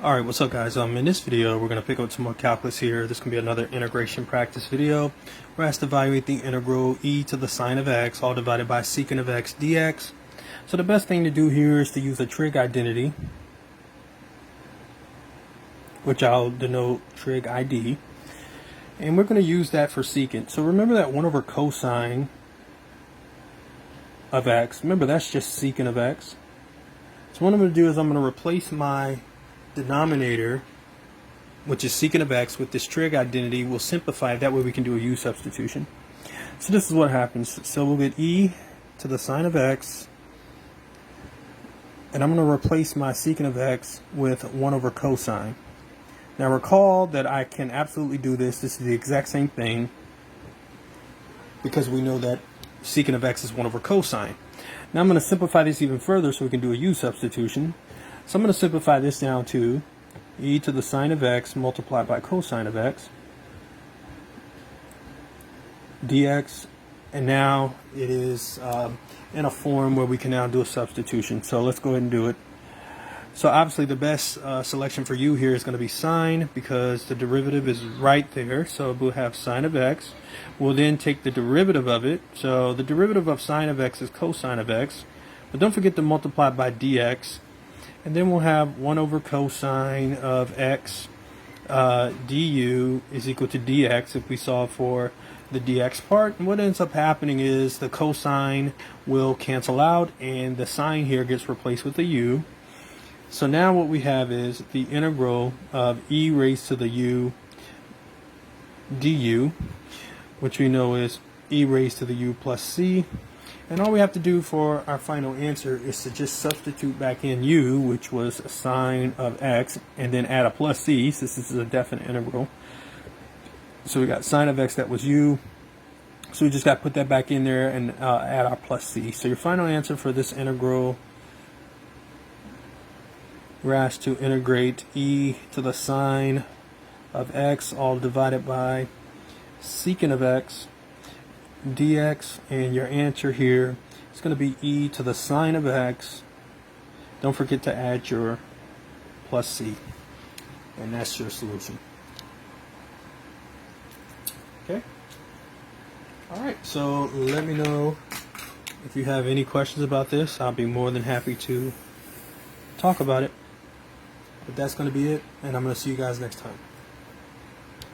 Alright, what's up guys? In this video we're going to pick up some more calculus here. This can be another integration practice video. We're asked to evaluate the integral e to the sine of x all divided by secant of x dx. So the best thing to do here is to use a trig identity, which I'll denote trig ID. And we're going to use that for secant. So remember that 1 over cosine of x. Remember that's just secant of x. So what I'm going to do is I'm going to replace my denominator, which is secant of x, with this trig identity. We'll simplify it, that way we can do a u substitution. So this is what happens. So we'll get e to the sine of x, and I'm going to replace my secant of x with 1 over cosine. Now recall that I can absolutely do this. This is the exact same thing because we know that secant of x is 1 over cosine. Now I'm going to simplify this even further so we can do a u substitution. So I'm going to simplify this down to e to the sine of x multiplied by cosine of x dx, and now it is in a form where we can now do a substitution. So let's go ahead and do it. So obviously the best selection for u here is going to be sine, because the derivative is right there. So we'll have sine of x. We'll then take the derivative of it. So the derivative of sine of x is cosine of x, but don't forget to multiply by dx. And then we'll have 1 over cosine of x du is equal to dx if we solve for the dx part. And what ends up happening is the cosine will cancel out and the sine here gets replaced with a u. So now what we have is the integral of e raised to the u du, which we know is e raised to the u plus c. And all we have to do for our final answer is to just substitute back in u, which was sine of x, and then add a plus c, since this is a definite integral. So we got sine of x, that was u. So we just got to put that back in there and add our plus c. So your final answer for this integral, we're asked to integrate e to the sine of x all divided by secant of x dx, and your answer here is going to be e to the sine of x. Don't forget to add your plus c, and that's your solution. Okay. Alright, so let me know if you have any questions about this. I'll be more than happy to talk about it. But that's going to be it, and I'm going to see you guys next time.